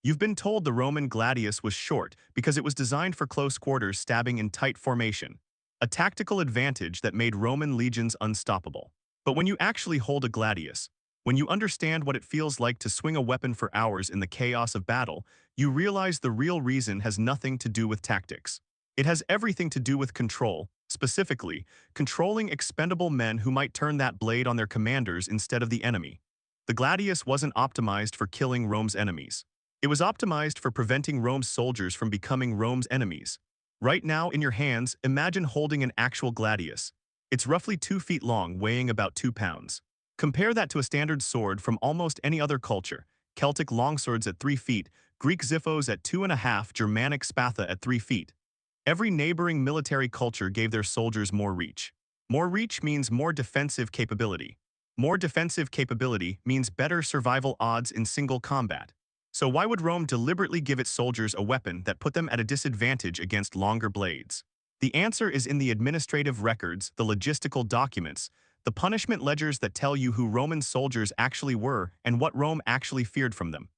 You've been told the Roman gladius was short because it was designed for close quarters stabbing in tight formation, a tactical advantage that made Roman legions unstoppable. But when you actually hold a gladius, when you understand what it feels like to swing a weapon for hours in the chaos of battle, you realize the real reason has nothing to do with tactics. It has everything to do with control, specifically, controlling expendable men who might turn that blade on their commanders instead of the enemy. The gladius wasn't optimized for killing Rome's enemies. It was optimized for preventing Rome's soldiers from becoming Rome's enemies. Right now, in your hands, imagine holding an actual gladius. It's roughly 2 feet long, weighing about 2 pounds. Compare that to a standard sword from almost any other culture: Celtic longswords at 3 feet, Greek xiphos at 2.5, Germanic spatha at 3 feet. Every neighboring military culture gave their soldiers more reach. More reach means more defensive capability. More defensive capability means better survival odds in single combat. So why would Rome deliberately give its soldiers a weapon that put them at a disadvantage against longer blades? The answer is in the administrative records, the logistical documents, the punishment ledgers that tell you who Roman soldiers actually were and what Rome actually feared from them.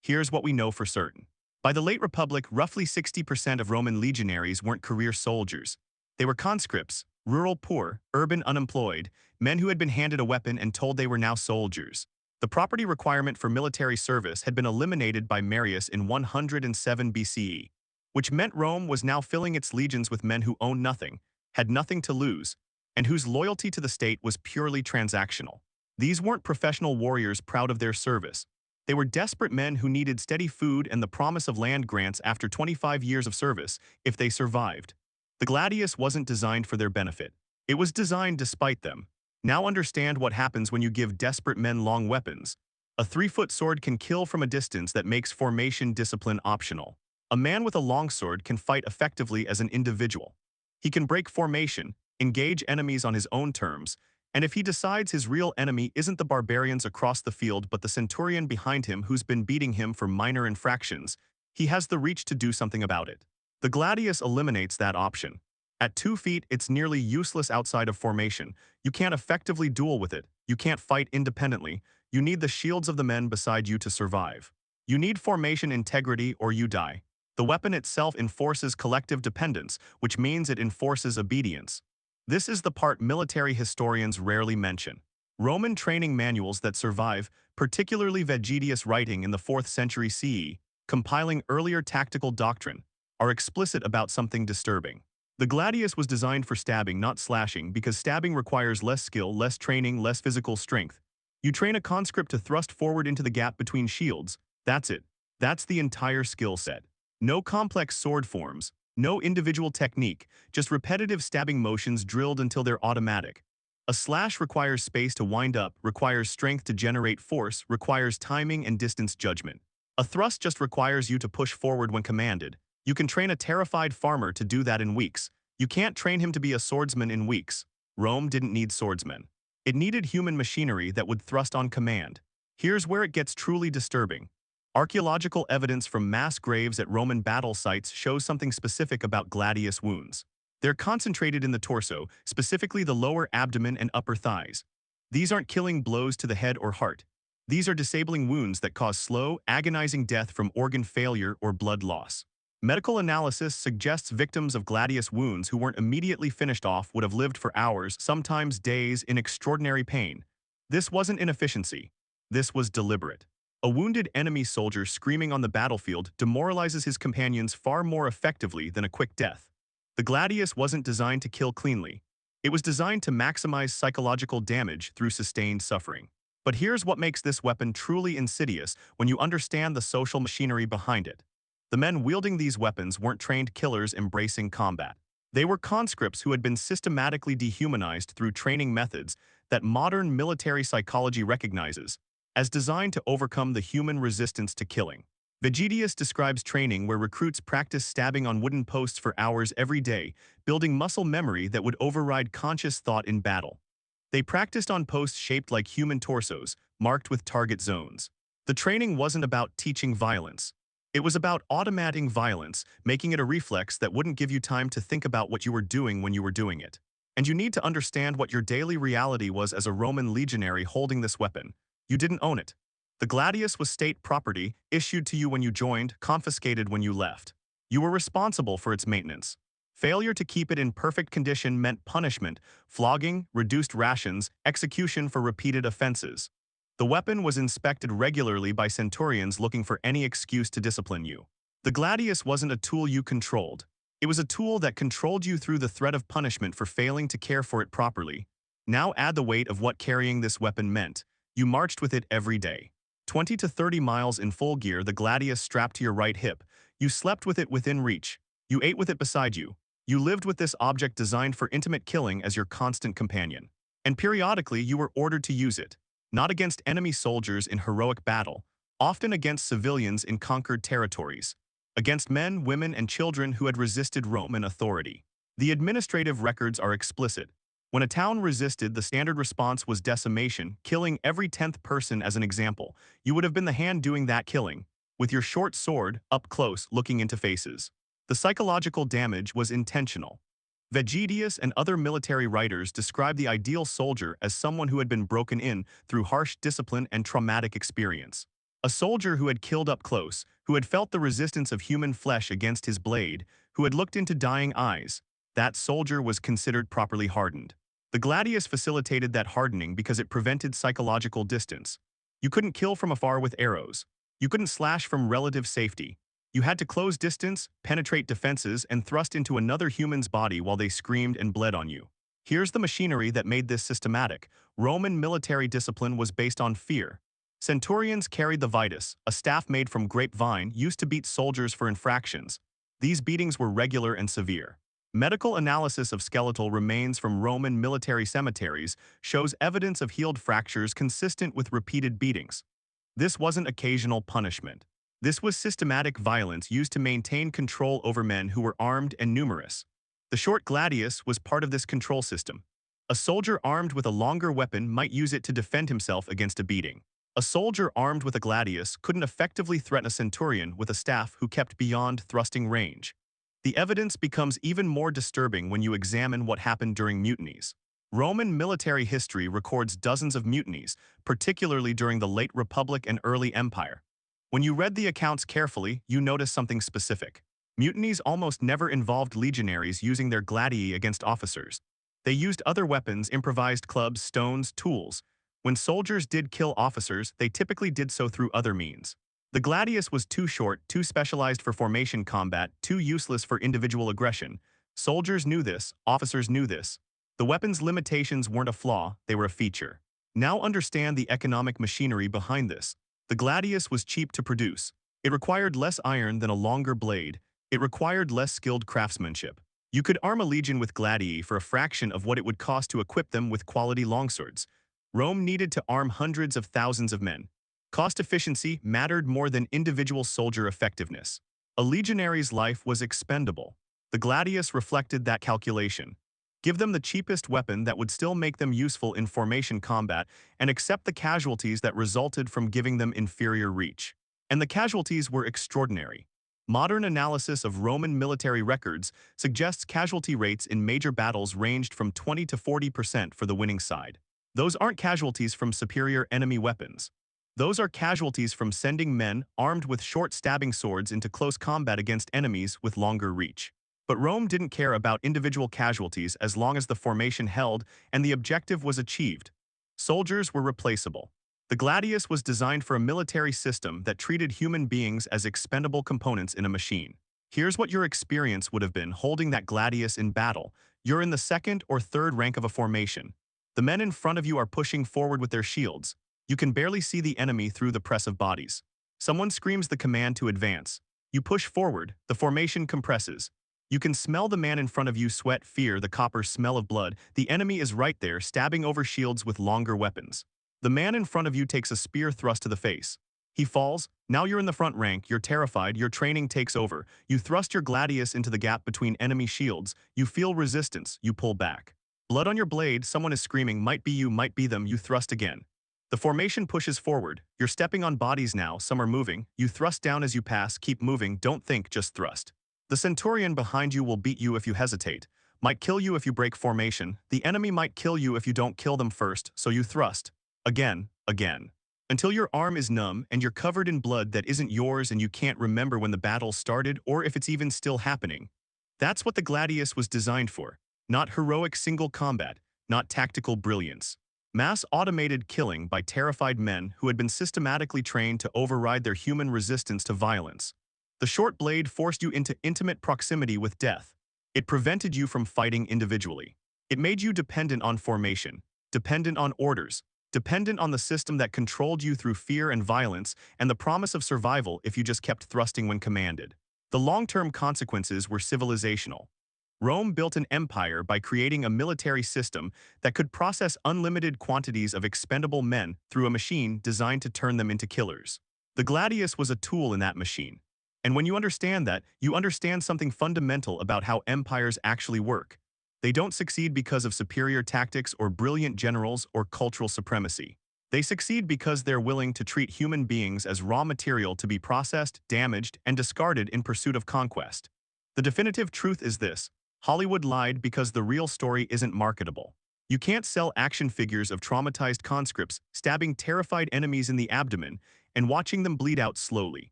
Here's what we know for certain. By the late Republic, roughly 60% of Roman legionaries weren't career soldiers. They were conscripts, rural poor, urban unemployed, men who had been handed a weapon and told they were now soldiers. The property requirement for military service had been eliminated by Marius in 107 BCE, which meant Rome was now filling its legions with men who owned nothing, had nothing to lose, and whose loyalty to the state was purely transactional. These weren't professional warriors proud of their service. They were desperate men who needed steady food and the promise of land grants after 25 years of service if they survived. The gladius wasn't designed for their benefit. It was designed despite them. Now understand what happens when you give desperate men long weapons. A 3-foot sword can kill from a distance that makes formation discipline optional. A man with a longsword can fight effectively as an individual. He can break formation, engage enemies on his own terms, and if he decides his real enemy isn't the barbarians across the field but the centurion behind him who's been beating him for minor infractions, he has the reach to do something about it. The gladius eliminates that option. At 2 feet, it's nearly useless outside of formation. You can't effectively duel with it. You can't fight independently. You need the shields of the men beside you to survive. You need formation integrity or you die. The weapon itself enforces collective dependence, which means it enforces obedience. This is the part military historians rarely mention. Roman training manuals that survive, particularly Vegetius writing in the 4th century CE, compiling earlier tactical doctrine, are explicit about something disturbing. The gladius was designed for stabbing, not slashing, because stabbing requires less skill, less training, less physical strength. You train a conscript to thrust forward into the gap between shields. That's it. That's the entire skill set. No complex sword forms, no individual technique, just repetitive stabbing motions drilled until they're automatic. A slash requires space to wind up, requires strength to generate force, requires timing and distance judgment. A thrust just requires you to push forward when commanded. You can train a terrified farmer to do that in weeks. You can't train him to be a swordsman in weeks. Rome didn't need swordsmen. It needed human machinery that would thrust on command. Here's where it gets truly disturbing. Archaeological evidence from mass graves at Roman battle sites shows something specific about gladius wounds. They're concentrated in the torso, specifically the lower abdomen and upper thighs. These aren't killing blows to the head or heart. These are disabling wounds that cause slow, agonizing death from organ failure or blood loss. Medical analysis suggests victims of gladius wounds who weren't immediately finished off would have lived for hours, sometimes days, in extraordinary pain. This wasn't inefficiency. This was deliberate. A wounded enemy soldier screaming on the battlefield demoralizes his companions far more effectively than a quick death. The gladius wasn't designed to kill cleanly. It was designed to maximize psychological damage through sustained suffering. But here's what makes this weapon truly insidious when you understand the social machinery behind it. The men wielding these weapons weren't trained killers embracing combat. They were conscripts who had been systematically dehumanized through training methods that modern military psychology recognizes as designed to overcome the human resistance to killing. Vegetius describes training where recruits practice stabbing on wooden posts for hours every day, building muscle memory that would override conscious thought in battle. They practiced on posts shaped like human torsos, marked with target zones. The training wasn't about teaching violence. It was about automating violence, making it a reflex that wouldn't give you time to think about what you were doing when you were doing it. And you need to understand what your daily reality was as a Roman legionary holding this weapon. You didn't own it. The Gladius was state property, issued to you when you joined, confiscated when you left. You were responsible for its maintenance. Failure to keep it in perfect condition meant punishment, flogging, reduced rations, execution for repeated offenses. The weapon was inspected regularly by centurions looking for any excuse to discipline you. The Gladius wasn't a tool you controlled. It was a tool that controlled you through the threat of punishment for failing to care for it properly. Now add the weight of what carrying this weapon meant. You marched with it every day. 20 to 30 miles in full gear, the Gladius strapped to your right hip. You slept with it within reach. You ate with it beside you. You lived with this object designed for intimate killing as your constant companion. And periodically you were ordered to use it, not against enemy soldiers in heroic battle, often against civilians in conquered territories, against men, women, and children who had resisted Roman authority. The administrative records are explicit. When a town resisted, the standard response was decimation, killing every 10th person as an example. You would have been the hand doing that killing, with your short sword, up close, looking into faces. The psychological damage was intentional. Vegetius and other military writers describe the ideal soldier as someone who had been broken in through harsh discipline and traumatic experience. A soldier who had killed up close, who had felt the resistance of human flesh against his blade, who had looked into dying eyes. That soldier was considered properly hardened. The Gladius facilitated that hardening because it prevented psychological distance. You couldn't kill from afar with arrows. You couldn't slash from relative safety. You had to close distance, penetrate defenses, and thrust into another human's body while they screamed and bled on you. Here's the machinery that made this systematic. Roman military discipline was based on fear. Centurions carried the vitus, a staff made from grapevine used to beat soldiers for infractions. These beatings were regular and severe. Medical analysis of skeletal remains from Roman military cemeteries shows evidence of healed fractures consistent with repeated beatings. This wasn't occasional punishment. This was systematic violence used to maintain control over men who were armed and numerous. The short Gladius was part of this control system. A soldier armed with a longer weapon might use it to defend himself against a beating. A soldier armed with a Gladius couldn't effectively threaten a centurion with a staff who kept beyond thrusting range. The evidence becomes even more disturbing when you examine what happened during mutinies. Roman military history records dozens of mutinies, particularly during the late Republic and early Empire. When you read the accounts carefully, you notice something specific. Mutinies almost never involved legionaries using their gladii against officers. They used other weapons, improvised clubs, stones, tools. When soldiers did kill officers, they typically did so through other means. The Gladius was too short, too specialized for formation combat, too useless for individual aggression. Soldiers knew this, officers knew this. The weapon's limitations weren't a flaw, they were a feature. Now understand the economic machinery behind this. The Gladius was cheap to produce. It required less iron than a longer blade. It required less skilled craftsmanship. You could arm a legion with gladii for a fraction of what it would cost to equip them with quality longswords. Rome needed to arm hundreds of thousands of men. Cost efficiency mattered more than individual soldier effectiveness. A legionary's life was expendable. The Gladius reflected that calculation. Give them the cheapest weapon that would still make them useful in formation combat and accept the casualties that resulted from giving them inferior reach. And the casualties were extraordinary. Modern analysis of Roman military records suggests casualty rates in major battles ranged from 20 to 40% for the winning side. Those aren't casualties from superior enemy weapons. Those are casualties from sending men armed with short stabbing swords into close combat against enemies with longer reach. But Rome didn't care about individual casualties as long as the formation held and the objective was achieved. Soldiers were replaceable. The Gladius was designed for a military system that treated human beings as expendable components in a machine. Here's what your experience would have been holding that Gladius in battle. You're in the second or third rank of a formation. The men in front of you are pushing forward with their shields. You can barely see the enemy through the press of bodies. Someone screams the command to advance. You push forward, the formation compresses. You can smell the man in front of you sweat, fear, the copper smell of blood. The enemy is right there, stabbing over shields with longer weapons. The man in front of you takes a spear thrust to the face. He falls. Now you're in the front rank, you're terrified, your training takes over. You thrust your Gladius into the gap between enemy shields. You feel resistance, you pull back. Blood on your blade, someone is screaming, might be you, might be them, you thrust again. The formation pushes forward. You're stepping on bodies now, some are moving. You thrust down as you pass, keep moving, don't think, just thrust. The centurion behind you will beat you if you hesitate, might kill you if you break formation. The enemy might kill you if you don't kill them first, so you thrust. Again, again. until your arm is numb and you're covered in blood that isn't yours and you can't remember when the battle started or if it's even still happening. That's what the Gladius was designed for, not heroic single combat, not tactical brilliance. Mass automated killing by terrified men who had been systematically trained to override their human resistance to violence. The short blade forced you into intimate proximity with death. It prevented you from fighting individually. It made you dependent on formation, dependent on orders, dependent on the system that controlled you through fear and violence and the promise of survival if you just kept thrusting when commanded. The long-term consequences were civilizational. Rome built an empire by creating a military system that could process unlimited quantities of expendable men through a machine designed to turn them into killers. The gladius was a tool in that machine. And when you understand that, you understand something fundamental about how empires actually work. They don't succeed because of superior tactics or brilliant generals or cultural supremacy. They succeed because they're willing to treat human beings as raw material to be processed, damaged, and discarded in pursuit of conquest. The definitive truth is this: Hollywood lied because the real story isn't marketable. You can't sell action figures of traumatized conscripts stabbing terrified enemies in the abdomen and watching them bleed out slowly.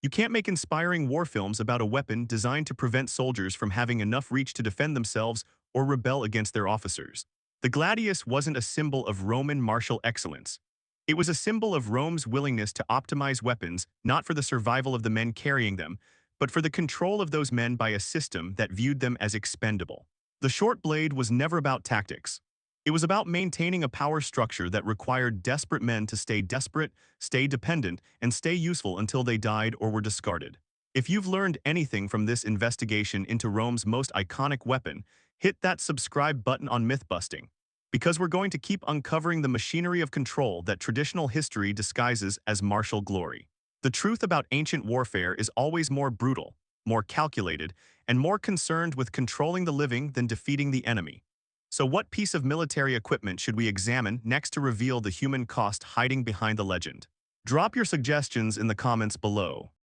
You can't make inspiring war films about a weapon designed to prevent soldiers from having enough reach to defend themselves or rebel against their officers. The gladius wasn't a symbol of Roman martial excellence. It was a symbol of Rome's willingness to optimize weapons not for the survival of the men carrying them, but for the control of those men by a system that viewed them as expendable. The short blade was never about tactics. It was about maintaining a power structure that required desperate men to stay desperate, stay dependent, and stay useful until they died or were discarded. If you've learned anything from this investigation into Rome's most iconic weapon, hit that subscribe button on Mythbusting, because we're going to keep uncovering the machinery of control that traditional history disguises as martial glory. The truth about ancient warfare is always more brutal, more calculated, and more concerned with controlling the living than defeating the enemy. So what piece of military equipment should we examine next to reveal the human cost hiding behind the legend? Drop your suggestions in the comments below.